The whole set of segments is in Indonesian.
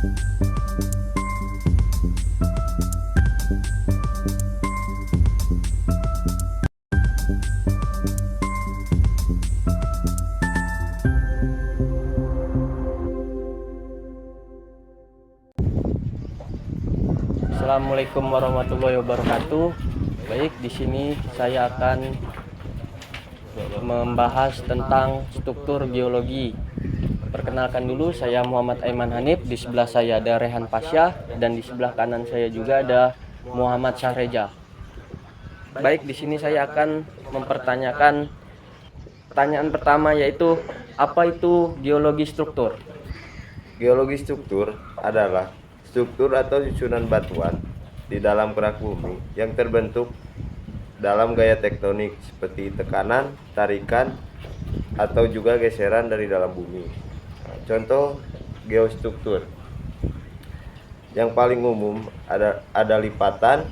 Assalamualaikum warahmatullahi wabarakatuh. Baik, di sini saya akan membahas tentang struktur geologi. Perkenalkan dulu, saya Muhammad Aiman Hanif. Di sebelah saya ada Rehan Pasya dan di sebelah kanan saya juga ada Muhammad Syahreja. Baik, di sini saya akan mempertanyakan pertanyaan pertama, yaitu apa itu geologi struktur? Geologi struktur adalah struktur atau susunan batuan di dalam kerak bumi yang terbentuk dalam gaya tektonik seperti tekanan, tarikan, atau juga geseran dari dalam bumi. Contoh geostruktur yang paling umum ada lipatan,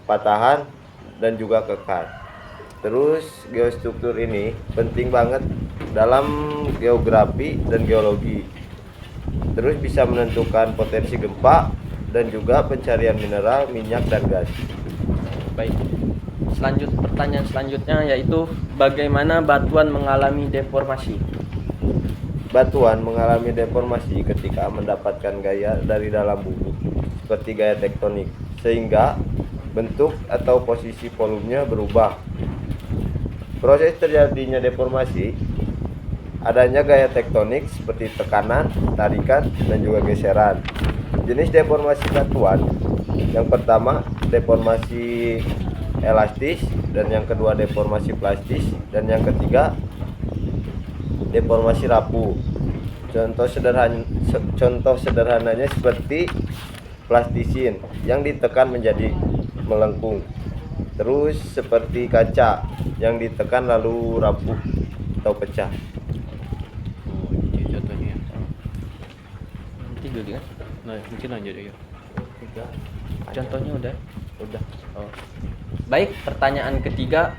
patahan, dan juga kekar. Terus geostruktur ini penting banget dalam geografi dan geologi. Terus bisa menentukan potensi gempa dan juga pencarian mineral, minyak, dan gas. Baik, pertanyaan selanjutnya yaitu bagaimana batuan mengalami deformasi? Batuan mengalami deformasi ketika mendapatkan gaya dari dalam bumi seperti gaya tektonik, sehingga bentuk atau posisi volumenya berubah. Proses terjadinya deformasi adanya gaya tektonik seperti tekanan, tarikan, dan juga geseran. Jenis deformasi batuan yang pertama deformasi elastis, dan yang kedua deformasi plastis, dan yang ketiga deformasi rapuh. Contoh sederhananya seperti plastisin yang ditekan menjadi melengkung. Terus seperti kaca yang ditekan lalu rapuh atau pecah. Contohnya. Nanti dulu kan? Nah, mungkin lanjut ya. Contohnya udah. Oh. Baik, pertanyaan ketiga,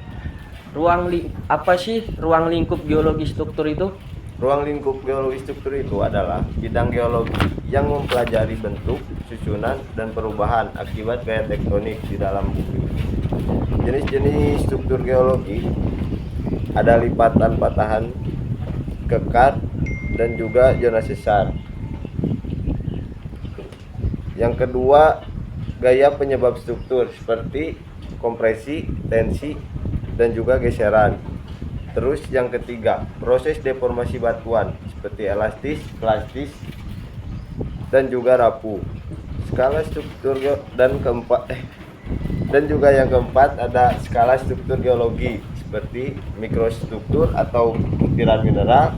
apa sih ruang lingkup geologi struktur itu? Ruang lingkup geologi struktur itu adalah bidang geologi yang mempelajari bentuk, susunan, dan perubahan akibat gaya tektonik di dalam bumi. Jenis-jenis struktur geologi ada lipatan, patahan, kekar, dan juga zona sesar. Yang kedua, gaya penyebab struktur seperti kompresi, tensi, dan juga geseran. Terus yang ketiga, proses deformasi batuan seperti elastis, plastis, dan juga rapuh. Skala struktur dan juga yang keempat ada skala struktur geologi seperti mikrostruktur atau butiran mineral.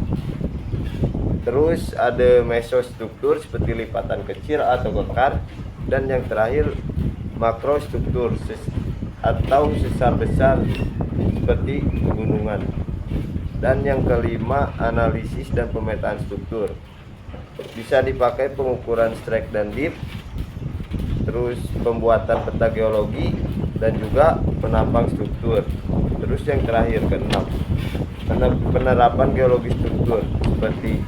Terus ada mesostruktur seperti lipatan kecil atau kekar, dan yang terakhir makrostruktur atau sesar besar seperti gunungan. Dan yang kelima analisis dan pemetaan struktur. Bisa dipakai pengukuran strike dan dip, terus pembuatan peta geologi, dan juga penampang struktur. Terus yang terakhir keenam, penerapan geologi struktur seperti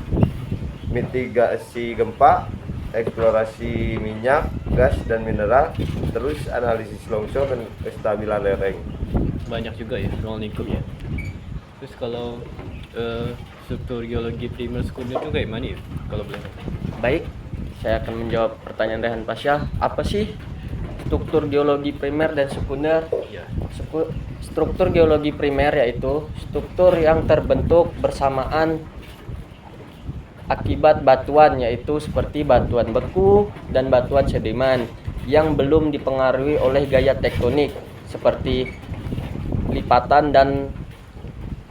mitigasi gempa, eksplorasi minyak, gas, dan mineral, terus analisis longsor dan kestabilan lereng. Banyak juga ya ruang lingkupnya. Terus kalau struktur geologi primer sekunder itu kayak mana ya? Kalau boleh. Baik, saya akan menjawab pertanyaan Rehan Pasya. Apa sih struktur geologi primer dan sekunder? Ya. Struktur geologi primer yaitu struktur yang terbentuk bersamaan akibat batuan, yaitu seperti batuan beku dan batuan sedimen yang belum dipengaruhi oleh gaya tektonik seperti lipatan dan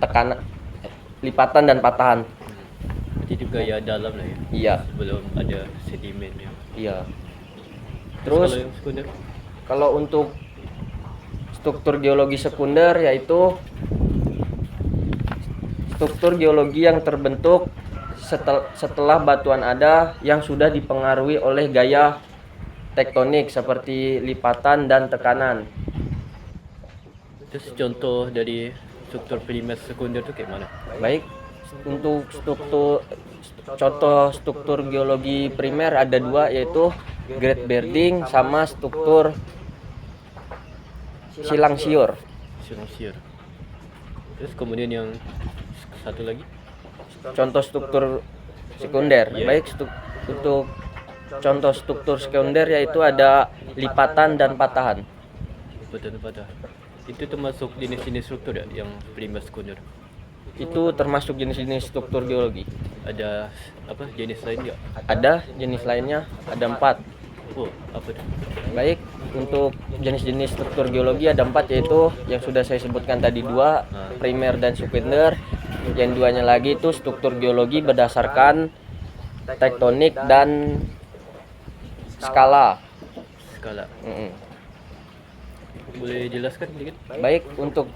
patahan. Berarti itu gaya dalam lah ya. Iya. Sebelum ada sedimennya. Iya. Terus Terus kalau yang sekunder? kalau untuk struktur geologi sekunder yaitu struktur geologi yang terbentuk setelah batuan ada yang sudah dipengaruhi oleh gaya tektonik seperti lipatan dan tekanan. Terus contoh dari struktur primer sekunder itu kayak mana? Baik, untuk contoh struktur geologi primer ada dua, yaitu grade berding sama struktur silang siur. Silang siur. Terus kemudian yang satu lagi Contoh struktur sekunder. Baik, untuk contoh struktur sekunder yaitu ada lipatan dan patahan. lipatan patah. Itu termasuk jenis-jenis struktur ya yang primer sekunder. Itu termasuk jenis-jenis struktur geologi. Ada apa jenis lain nggak? Ada jenis lainnya, ada 4. Oh, apa tuh? Baik, untuk jenis-jenis struktur geologi ada 4, yaitu yang sudah saya sebutkan tadi 2, primer dan sekunder. Yang duanya lagi itu struktur geologi berdasarkan tektonik dan skala. Skala. Mm-mm. Boleh jelaskan sedikit? Baik, untuk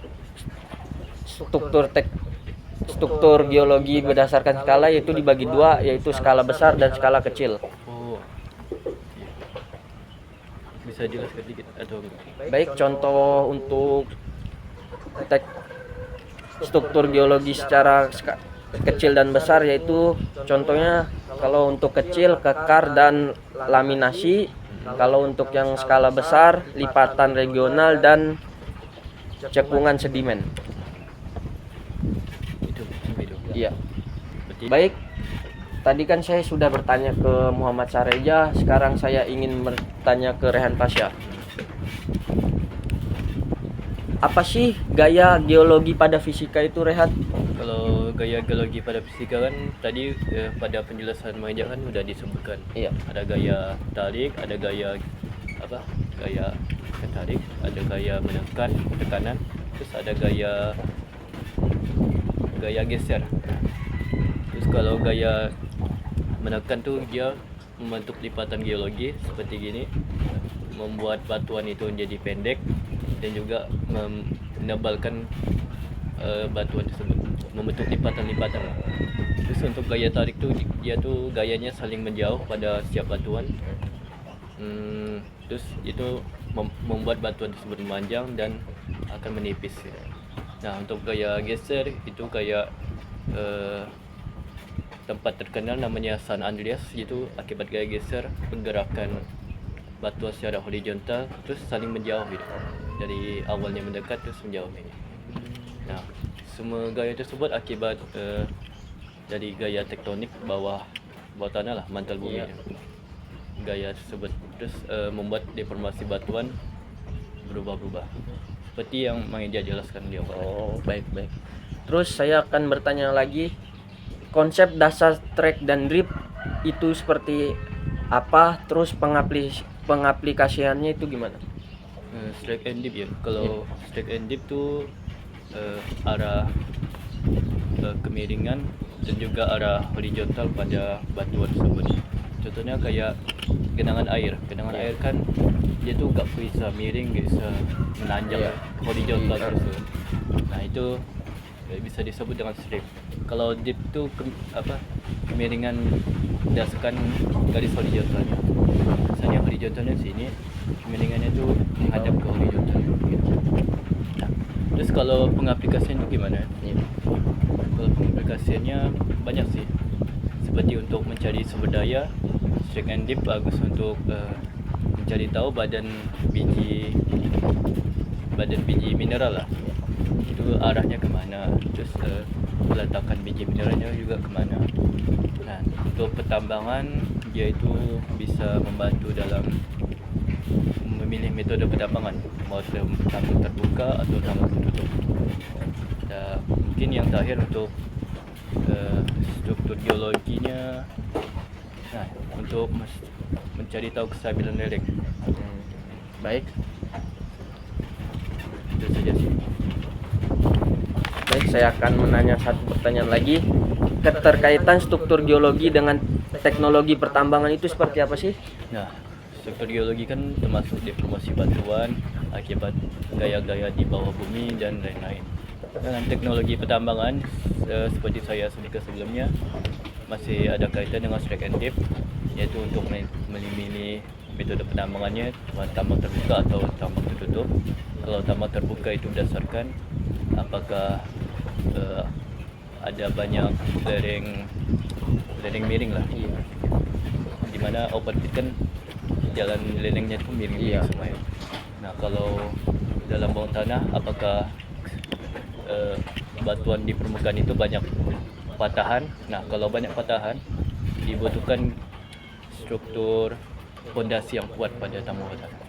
struktur geologi berdasarkan skala yaitu dibagi 2, yaitu skala besar dan skala kecil. Oh. Bisa jelaskan sedikit atau Baik, contoh untuk struktur geologi secara kecil dan besar yaitu contohnya kalau untuk kecil kekar dan laminasi, kalau untuk yang skala besar lipatan regional dan cekungan sedimen. itu? Iya. Berarti Baik, tadi kan saya sudah bertanya ke Muhammad Sareja, sekarang saya ingin bertanya ke Rehan Pasha. Apa sih gaya geologi pada fisika itu, Rehan? kalau gaya geologi pada fisika kan tadi pada penjelasan Maja kan udah disebutkan. Iya. Ada gaya tarik, ada gaya apa? Gaya ketarik, ada gaya menekan, tekanan, terus ada gaya geser. Terus kalau gaya menekan tuh dia membentuk lipatan geologi seperti gini, membuat batuan itu menjadi pendek dan juga menebalkan batuan tersebut, membentuk lipatan-lipatan. Terus untuk gaya tarik tuh dia tuh gayanya saling menjauh pada setiap batuan. Terus itu membuat batuan tersebut memanjang dan akan menipis. Nah, untuk gaya geser itu kayak tempat terkenal namanya San Andreas, itu akibat gaya geser pergerakan batuan secara horizontal terus saling menjauh gitu. Dari awalnya mendekat terus menjauh ini. Nah, semua gaya tersebut akibat dari gaya tektonik bawah tanah lah, mantel bumi. Gaya tersebut terus membuat deformasi batuan berubah-ubah. Seperti yang Mang Eja jelaskan di awal. Oh, baik. Terus saya akan bertanya lagi, konsep dasar track dan drip itu seperti apa? Terus pengaplikasiannya itu gimana? Strike and dip ya. Kalau strike and dip tuh arah kemiringan dan juga arah horizontal pada batuan tersebut. Contohnya kayak genangan air. Genangan air kan dia tuh gak bisa miring, gak bisa menanjak horizontal terus. Nah, itu bisa disebut dengan strip. Kalau dip tuh kemiringan berdasarkan garis horizontalnya. Misalnya horizontalnya sini, kemiringannya tuh menghadap ke horizontal. Nah, terus kalau pengaplikasian itu gimana? Kalau pengaplikasiannya banyak sih. Seperti untuk mencari sumber daya, strike and dip bagus untuk mencari tahu badan biji mineral lah. Itu arahnya kemana, terus peletakan biji mineralnya juga kemana. Nah, untuk pertambangan dia itu bisa membantu dalam memilih metode pertambangan, mau tambang terbuka atau tambang tertutup. Dan mungkin yang terakhir untuk struktur geologinya, nah, untuk mencari tahu kestabilan lereng. Baik. Itu saja sih. Baik, saya akan menanya satu pertanyaan lagi. Keterkaitan struktur geologi dengan teknologi pertambangan itu seperti apa sih? Nah, struktur geologi kan termasuk deformasi batuan akibat gaya-gaya di bawah bumi dan lain-lain. Dengan teknologi pertambangan seperti saya sebutkan sebelumnya, masih ada kaitan dengan strike and dip, yaitu untuk memilih metode penambangannya, tambang terbuka atau tambang tertutup. Kalau tambang terbuka itu berdasarkan apakah ada banyak lereng lereng miring lah. Iya. Dimana open pit kan jalan lerengnya itu miring Iya. semua ya. Nah kalau dalam bawah tanah apakah batuan di permukaan itu banyak patahan? Nah kalau banyak patahan dibutuhkan struktur fondasi yang kuat pada tambang bawah tanah.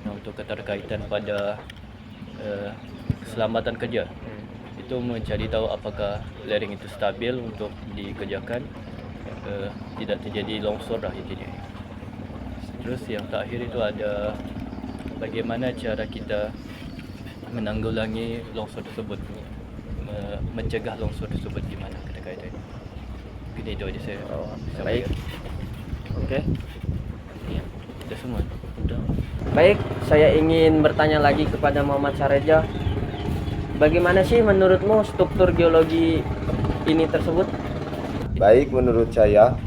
Nah untuk keterkaitan pada keselamatan kerja itu mencari tahu apakah lereng itu stabil untuk dikerjakan, tidak terjadi longsor lah intinya. Terus yang terakhir itu ada bagaimana cara kita menanggulangi longsor tersebut, mencegah longsor tersebut, gimana keterkaitannya. Mungkin itu aja saya Baik. Oke. Iya, sudah semua. Udah. Baik, saya ingin bertanya lagi kepada Muhammad Sareja. Bagaimana sih menurutmu struktur geologi ini tersebut? Baik, menurut saya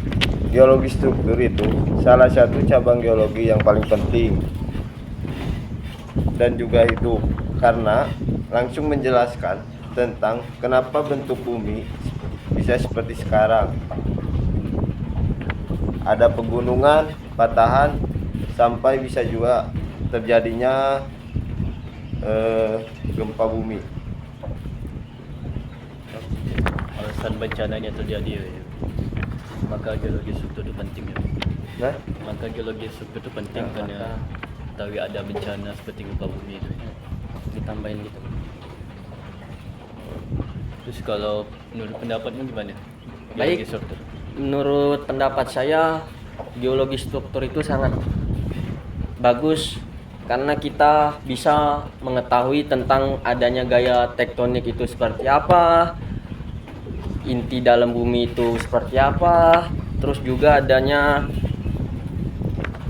geologi struktur itu salah satu cabang geologi yang paling penting, dan juga itu karena langsung menjelaskan tentang kenapa bentuk bumi bisa seperti sekarang. Ada pegunungan, patahan, sampai bisa juga terjadinya gempa bumi. Alasan bencananya terjadi, maka geologi struktur itu penting ya. Nah, Maka geologi struktur itu penting Ya, karena tahu ada bencana seperti gempa bumi itu. Ditambahin gitu. Terus kalau menurut pendapatmu gimana? Baik. Geologi struktur. Menurut pendapat saya, geologi struktur itu sangat bagus karena kita bisa mengetahui tentang adanya gaya tektonik itu seperti apa, inti dalam bumi itu seperti apa, terus juga adanya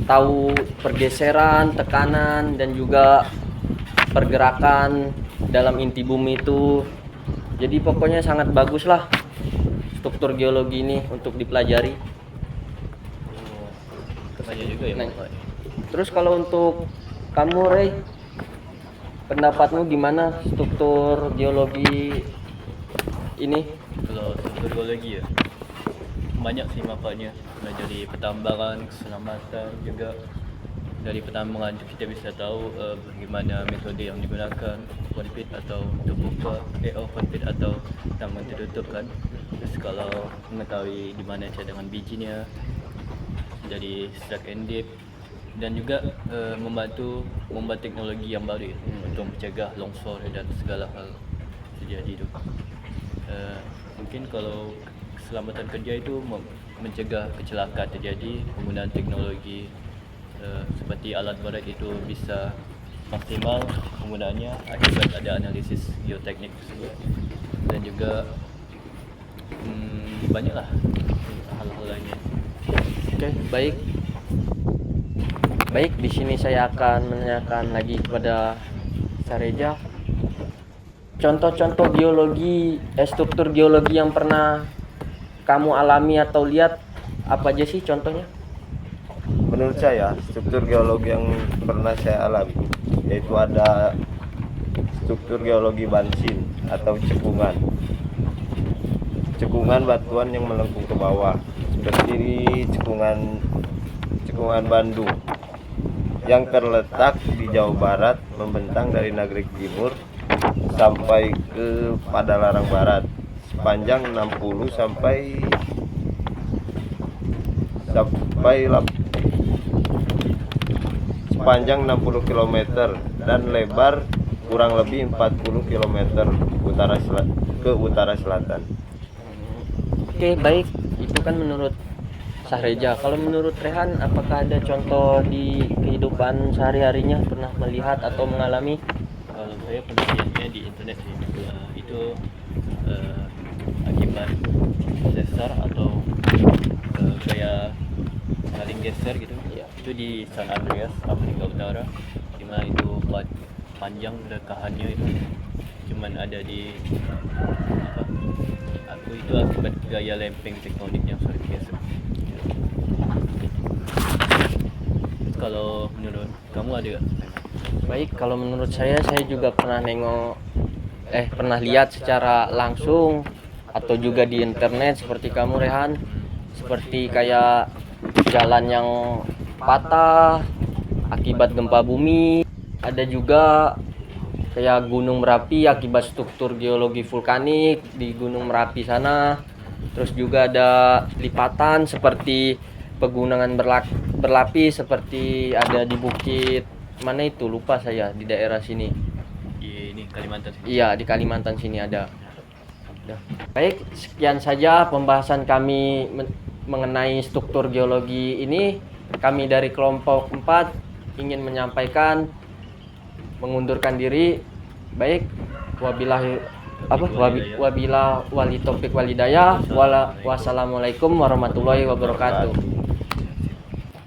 tahu pergeseran, tekanan, dan juga pergerakan dalam inti bumi itu. Jadi pokoknya sangat bagus lah struktur geologi ini untuk dipelajari. Banyak juga ya Nah, Pak. terus kalau untuk kamu, Rey, pendapatmu gimana struktur geologi ini? Kalau struktur geologi ya banyak sih manfaatnya. Nah, dari pertambangan, keselamatan juga. Dari pertambangan itu kita bisa tahu bagaimana metode yang digunakan, open pit atau terbuka, open pit atau tambang tertutup kan. Terus kalau mengetahui di mana cadangan bijinya, dari stack and dip, dan juga membantu membuat teknologi yang baru ya, untuk mencegah longsor dan segala hal terjadi itu. Mungkin kalau keselamatan kerja itu mencegah kecelakaan terjadi, penggunaan teknologi seperti alat berat itu bisa maksimal penggunaannya akibat ada analisis geoteknik tersebut, dan juga banyaklah hal-hal lainnya. Oke, baik. Baik, di sini saya akan menanyakan lagi kepada Sareja. Contoh-contoh geologi, struktur geologi yang pernah kamu alami atau lihat apa aja sih contohnya? menurut saya struktur geologi yang pernah saya alami yaitu ada struktur geologi bansin atau cekungan. Cekungan batuan yang melengkung ke bawah seperti cekungan Bandung yang terletak di Jawa Barat, membentang dari Nagreg Timur sampai ke Padalarang Barat, sepanjang 60 sampai sepanjang 60 km dan lebar kurang lebih 40 km ke utara selatan. Oke, baik. Itu kan menurut Sareja. Kalau menurut Rehan, apakah ada contoh di kehidupan sehari-harinya pernah melihat atau mengalami? Kalau saya pernah lihatnya di internet sih, itu akibat sesar atau kayak saling geser gitu. Iya. Itu di San Andreas, Afrika Utara, dimana itu panjang rekahannya itu cuman ada di itu akibat gaya lempeng tektonik yang sulit biasa. Kalau menurut kamu ada nggak? Baik, kalau menurut saya juga pernah pernah lihat secara langsung atau juga di internet seperti kamu, Rehan, seperti kayak jalan yang patah akibat gempa bumi, ada juga kayak Gunung Merapi akibat struktur geologi vulkanik di Gunung Merapi sana. Terus juga ada lipatan seperti pegunungan berlapis seperti ada di bukit mana itu lupa saya di daerah sini. Di ini Kalimantan sini. Iya, di Kalimantan sini ada. Udah. Baik, sekian saja pembahasan kami mengenai struktur geologi ini. Kami dari kelompok 4 ingin menyampaikan mengundurkan diri. Baik, wabila wali topik walidaya. Wassalamualaikum warahmatullahi wabarakatuh.